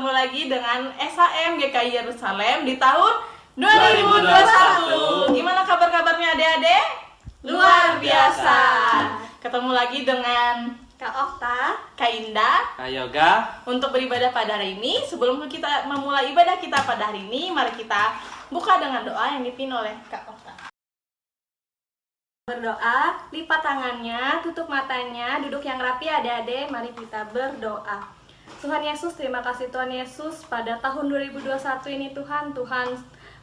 ketemu lagi dengan SHM GKI Yerusalem di tahun 2021. Gimana kabar-kabarnya adik-adik? Luar biasa. Ketemu lagi dengan Kak Okta, Kak Indah, Kak Yoga. untuk beribadah pada hari ini. Sebelum kita memulai ibadah kita pada hari ini, mari kita buka dengan doa yang dipimpin oleh Kak Okta. berdoa, lipat tangannya, tutup matanya, duduk yang rapi adik-adik, mari kita berdoa. Tuhan Yesus, terima kasih Tuhan Yesus, pada tahun 2021 ini Tuhan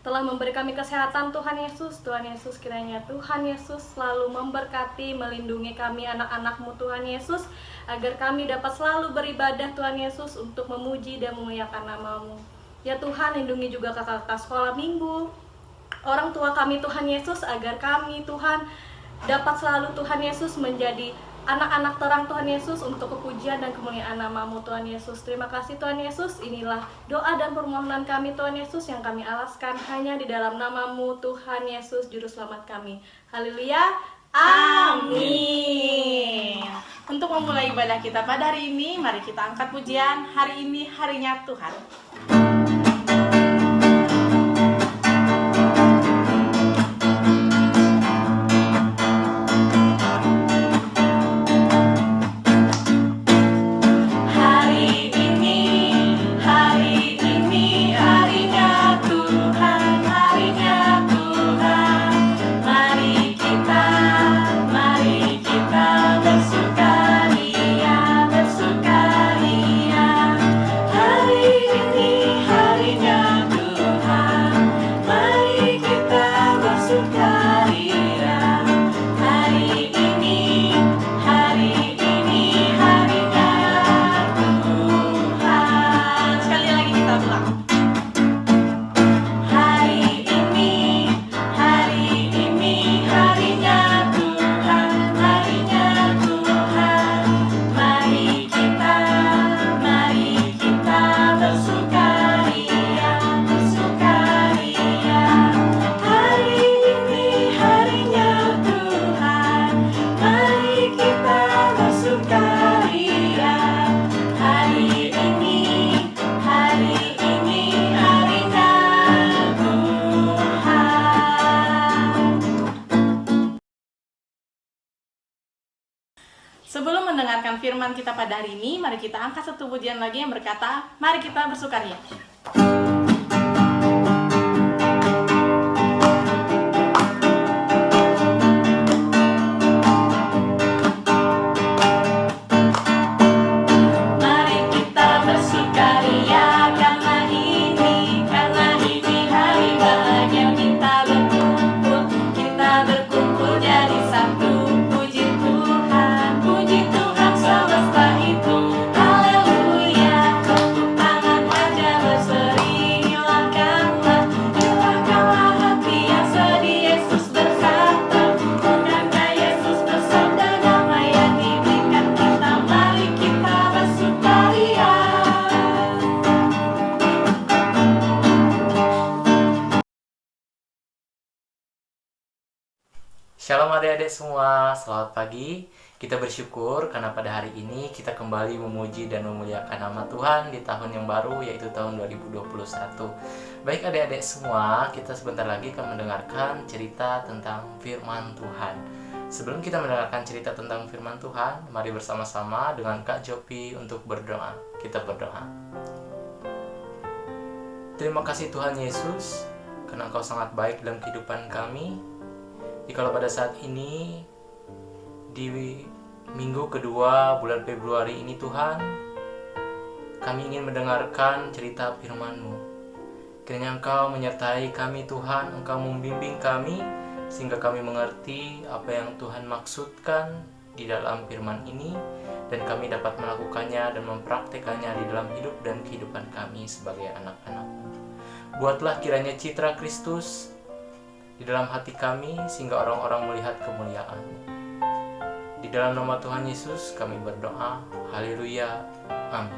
telah memberi kami kesehatan Tuhan Yesus kiranya Tuhan Yesus selalu memberkati, melindungi kami anak-anak-Mu Tuhan Yesus, agar kami dapat selalu beribadah Tuhan Yesus untuk memuji dan memuliakan nama-Mu. Ya Tuhan, lindungi juga kakak-kakak sekolah minggu, orang tua kami Tuhan Yesus, agar kami Tuhan dapat selalu Tuhan Yesus menjadi anak-anak terang Tuhan Yesus untuk kepujian dan kemuliaan nama-Mu Tuhan Yesus. Terima kasih Tuhan Yesus, inilah doa dan permohonan kami Tuhan Yesus yang kami alaskan hanya di dalam nama-Mu Tuhan Yesus Juru Selamat kami. Haleluya, amin. Untuk memulai ibadah kita pada hari ini, mari kita angkat pujian Hari Ini Harinya Tuhan. Sebelum mendengarkan firman kita pada hari ini, mari kita angkat satu pujian lagi yang berkata, mari kita bersukaria. Shalom adik-adik semua, selamat pagi. Kita bersyukur karena pada hari ini kita kembali memuji dan memuliakan nama Tuhan di tahun yang baru, yaitu tahun 2021. Baik adik-adik semua, kita sebentar lagi akan mendengarkan cerita tentang firman Tuhan. Sebelum kita mendengarkan cerita tentang firman Tuhan, mari bersama-sama dengan Kak Jopi untuk berdoa. Kita berdoa. Terima kasih Tuhan Yesus, karena Engkau sangat baik dalam kehidupan kami. Jikalau pada saat ini di minggu kedua bulan Februari ini Tuhan, kami ingin mendengarkan cerita firman-Mu. Kiranya Engkau menyertai kami Tuhan, Engkau membimbing kami sehingga kami mengerti apa yang Tuhan maksudkan di dalam firman ini, dan kami dapat melakukannya dan mempraktekannya di dalam hidup dan kehidupan kami sebagai anak-anak-Mu. Buatlah kiranya citra Kristus di dalam hati kami sehingga orang-orang melihat kemuliaan. Di dalam nama Tuhan Yesus kami berdoa. Haleluya. Amin.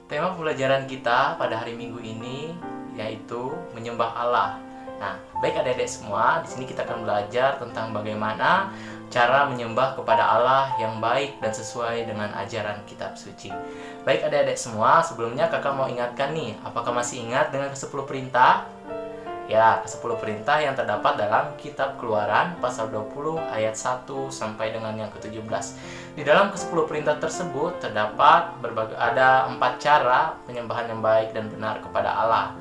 Tema pembelajaran kita pada hari Minggu ini yaitu menyembah Allah. Nah, baik adik-adik semua, di sini kita akan belajar tentang bagaimana cara menyembah kepada Allah yang baik dan sesuai dengan ajaran kitab suci. Baik adik-adik semua, sebelumnya kakak mau ingatkan nih, apakah masih ingat dengan ke-10 perintah? Ya, ke-10 perintah yang terdapat dalam kitab Keluaran pasal 20 ayat 1 sampai dengan yang ke-17. Di dalam ke-10 perintah tersebut terdapat ada 4 cara penyembahan yang baik dan benar kepada Allah,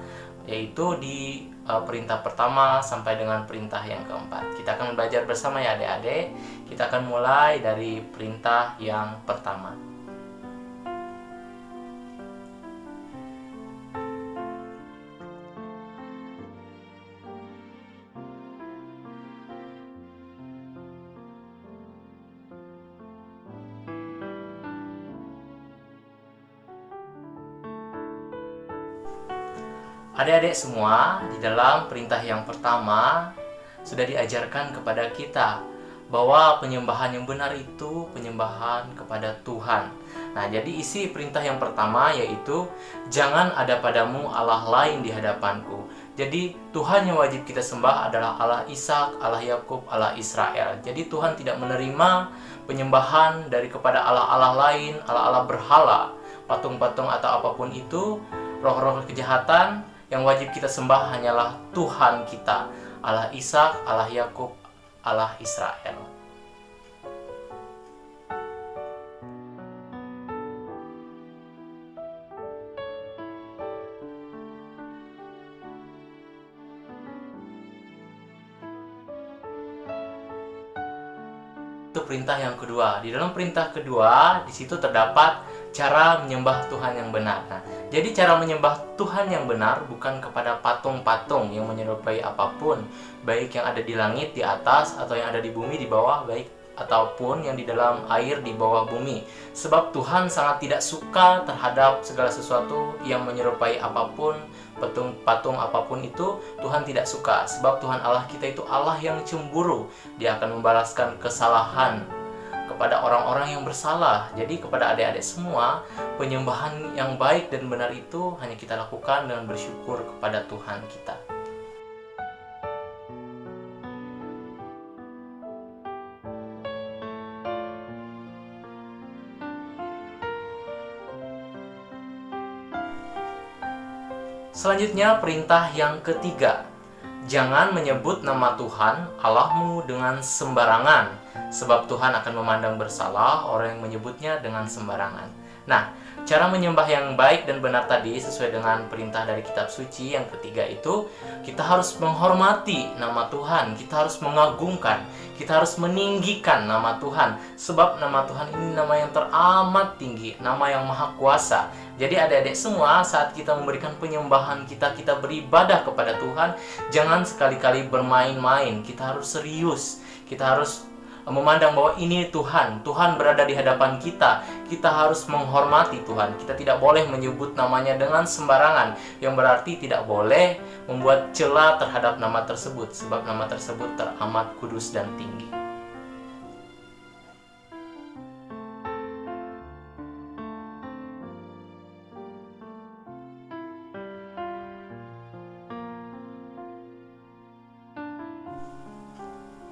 yaitu di perintah pertama sampai dengan perintah yang keempat. Kita akan belajar bersama ya adik-adik. Kita akan mulai dari perintah yang pertama. Adik-adik semua, di dalam perintah yang pertama sudah diajarkan kepada kita bahwa penyembahan yang benar itu penyembahan kepada Tuhan. Nah, jadi isi perintah yang pertama yaitu jangan ada padamu Allah lain di hadapanku. Jadi Tuhan yang wajib kita sembah adalah Allah Ishak, Allah Yakub, Allah Israel. Jadi Tuhan tidak menerima penyembahan dari kepada Allah-Allah lain, Allah-Allah berhala, patung-patung atau apapun itu, roh-roh kejahatan. Yang wajib kita sembah hanyalah Tuhan kita, Allah Ishak, Allah Yakub, Allah Israel. Itu perintah yang kedua. Di dalam perintah kedua, di situ terdapat cara menyembah Tuhan yang benar. Nah, jadi cara menyembah Tuhan yang benar bukan kepada patung-patung yang menyerupai apapun, baik yang ada di langit di atas atau yang ada di bumi di bawah, baik ataupun yang di dalam air di bawah bumi. Sebab Tuhan sangat tidak suka terhadap segala sesuatu yang menyerupai apapun, patung apapun itu Tuhan tidak suka. Sebab Tuhan Allah kita itu Allah yang cemburu. Dia akan membalaskan kesalahan kepada orang-orang yang bersalah. Jadi kepada adik-adik semua, penyembahan yang baik dan benar itu hanya kita lakukan dengan bersyukur kepada Tuhan kita. Selanjutnya perintah yang ketiga. Jangan menyebut nama Tuhan Allahmu dengan sembarangan, sebab Tuhan akan memandang bersalah orang yang menyebutnya dengan sembarangan. Nah, cara menyembah yang baik dan benar tadi sesuai dengan perintah dari kitab suci yang ketiga itu, kita harus menghormati nama Tuhan, kita harus mengagungkan, kita harus meninggikan nama Tuhan, sebab nama Tuhan ini nama yang teramat tinggi, nama yang maha kuasa. Jadi adik-adik semua, saat kita memberikan penyembahan kita beribadah kepada Tuhan, jangan sekali-kali bermain-main. Kita harus serius. Kita harus memandang bahwa ini Tuhan berada di hadapan kita. Kita harus menghormati Tuhan. Kita tidak boleh menyebut namanya dengan sembarangan, yang berarti tidak boleh membuat cela terhadap nama tersebut, sebab nama tersebut teramat kudus dan tinggi.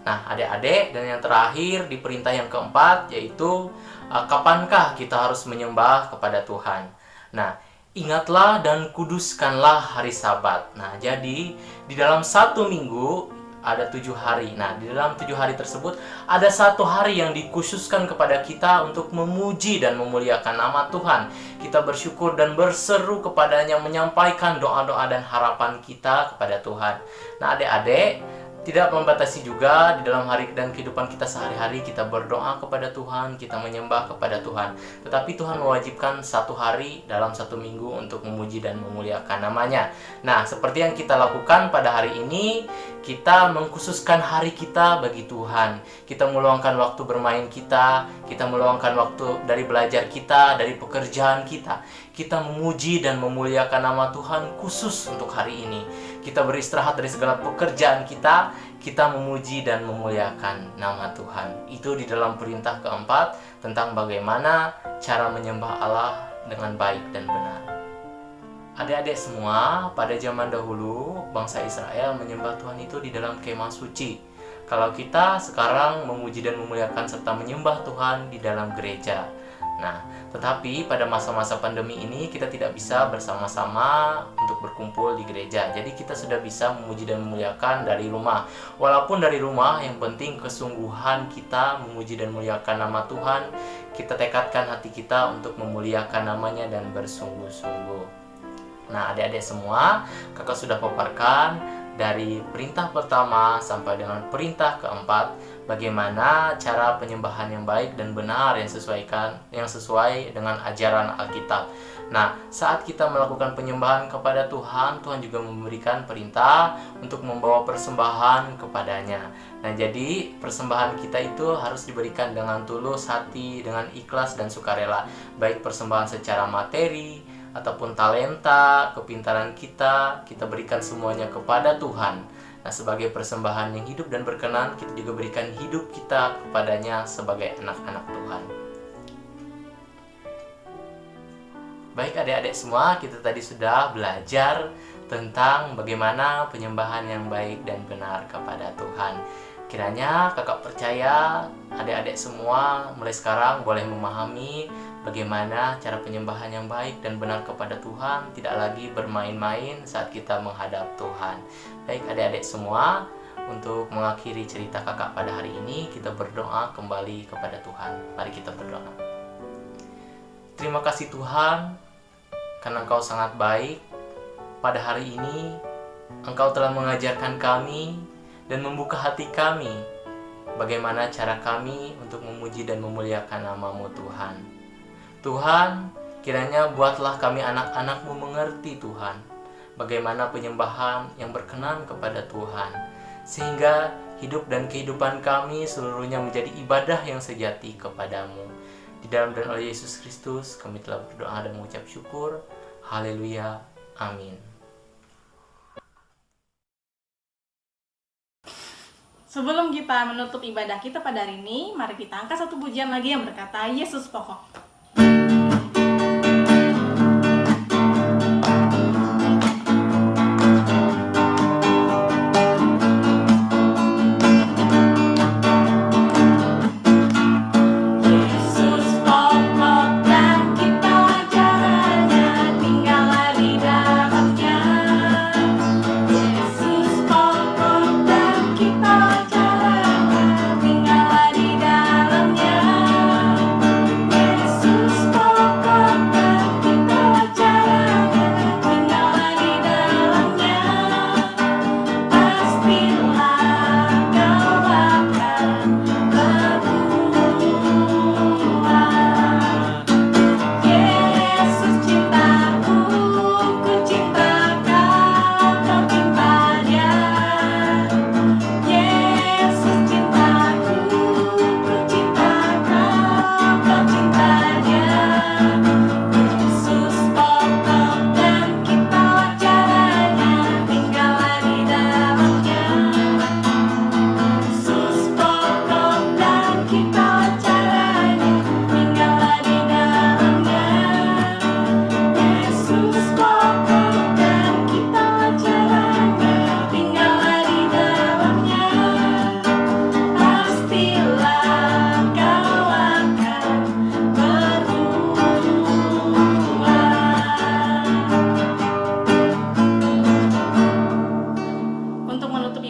Nah, adik-adik, dan yang terakhir di perintah yang keempat yaitu kapankah kita harus menyembah kepada Tuhan. Nah, ingatlah dan kuduskanlah hari Sabat. Nah, jadi di dalam 1 minggu ada 7 hari. Nah, di dalam 7 hari tersebut ada 1 hari yang dikhususkan kepada kita untuk memuji dan memuliakan nama Tuhan. Kita bersyukur dan berseru kepadanya, menyampaikan doa-doa dan harapan kita kepada Tuhan. Nah, adik-adik, tidak membatasi juga di dalam hari dan kehidupan kita sehari-hari kita berdoa kepada Tuhan, kita menyembah kepada Tuhan. Tetapi Tuhan mewajibkan 1 hari dalam 1 minggu untuk memuji dan memuliakan namanya. Nah, seperti yang kita lakukan pada hari ini, kita mengkhususkan hari kita bagi Tuhan. Kita meluangkan waktu bermain kita meluangkan waktu dari belajar kita, dari pekerjaan kita. Kita memuji dan memuliakan nama Tuhan khusus untuk hari ini. Kita beristirahat dari segala pekerjaan kita memuji dan memuliakan nama Tuhan. Itu di dalam perintah keempat tentang bagaimana cara menyembah Allah dengan baik dan benar. Adik-adik semua, pada zaman dahulu bangsa Israel menyembah Tuhan itu di dalam kemah suci. Kalau kita sekarang memuji dan memuliakan serta menyembah Tuhan di dalam gereja. Nah, tetapi pada masa-masa pandemi ini kita tidak bisa bersama-sama untuk berkumpul di gereja. Jadi kita sudah bisa memuji dan memuliakan dari rumah. Walaupun dari rumah, yang penting kesungguhan kita memuji dan memuliakan nama Tuhan. Kita tekadkan hati kita untuk memuliakan namanya dan bersungguh-sungguh. Nah, adik-adik semua, kakak sudah paparkan dari perintah pertama sampai dengan perintah keempat, bagaimana cara penyembahan yang baik dan benar yang sesuai dengan ajaran Alkitab. Nah, saat kita melakukan penyembahan kepada Tuhan, Tuhan juga memberikan perintah untuk membawa persembahan kepadanya. Nah, jadi persembahan kita itu harus diberikan dengan tulus hati, dengan ikhlas dan sukarela. Baik persembahan secara materi ataupun talenta, kepintaran kita berikan semuanya kepada Tuhan. Nah, sebagai persembahan yang hidup dan berkenan, kita juga berikan hidup kita kepadanya sebagai anak-anak Tuhan. Baik adik-adik semua, kita tadi sudah belajar tentang bagaimana penyembahan yang baik dan benar kepada Tuhan. Kiranya kakak percaya adik-adik semua mulai sekarang boleh memahami bagaimana cara penyembahan yang baik dan benar kepada Tuhan, tidak lagi bermain-main saat kita menghadap Tuhan. Baik adik-adik semua, untuk mengakhiri cerita kakak pada hari ini, kita berdoa kembali kepada Tuhan. Mari kita berdoa. Terima kasih Tuhan, karena Engkau sangat baik. Pada hari ini, Engkau telah mengajarkan kami dan membuka hati kami bagaimana cara kami untuk memuji dan memuliakan nama-Mu Tuhan. Tuhan, kiranya buatlah kami anak-anak-Mu mengerti Tuhan, bagaimana penyembahan yang berkenan kepada Tuhan, sehingga hidup dan kehidupan kami seluruhnya menjadi ibadah yang sejati kepadamu. Di dalam dan oleh Yesus Kristus, kami telah berdoa dan mengucap syukur. Haleluya. Amin. Sebelum kita menutup ibadah kita pada hari ini, mari kita angkat satu pujian lagi yang berkata, Yesus pokok.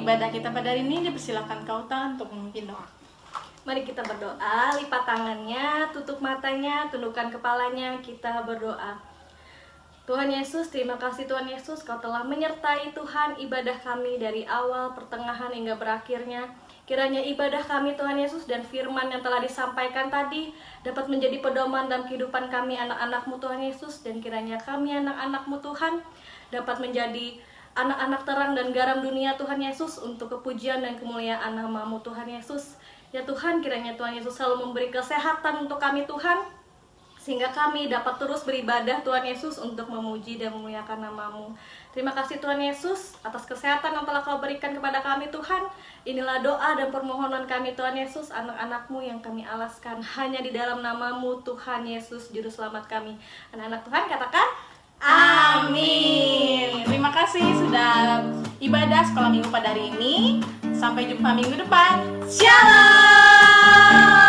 Ibadah kita pada hari ini, dipersilakan Kauta untuk memimpin doa. Mari kita berdoa, lipat tangannya, tutup matanya, tundukkan kepalanya, kita berdoa. Tuhan Yesus, terima kasih Tuhan Yesus, Kau telah menyertai Tuhan ibadah kami dari awal, pertengahan hingga berakhirnya. Kiranya ibadah kami Tuhan Yesus dan firman yang telah disampaikan tadi dapat menjadi pedoman dalam kehidupan kami anak-anak-Mu Tuhan Yesus. Dan kiranya kami anak-anak-Mu Tuhan dapat menjadi anak-anak terang dan garam dunia Tuhan Yesus untuk kepujian dan kemuliaan nama-Mu Tuhan Yesus. Ya Tuhan, kiranya Tuhan Yesus selalu memberi kesehatan untuk kami Tuhan, sehingga kami dapat terus beribadah Tuhan Yesus untuk memuji dan memuliakan nama-Mu. Terima kasih Tuhan Yesus atas kesehatan yang telah Kau berikan kepada kami Tuhan. Inilah doa dan permohonan kami Tuhan Yesus, anak-anak-Mu yang kami alaskan hanya di dalam nama-Mu Tuhan Yesus, Juru Selamat kami. Anak-anak Tuhan katakan, Amin. Terima kasih sudah ibadah sekolah minggu pada hari ini. Sampai jumpa minggu depan. Shalom.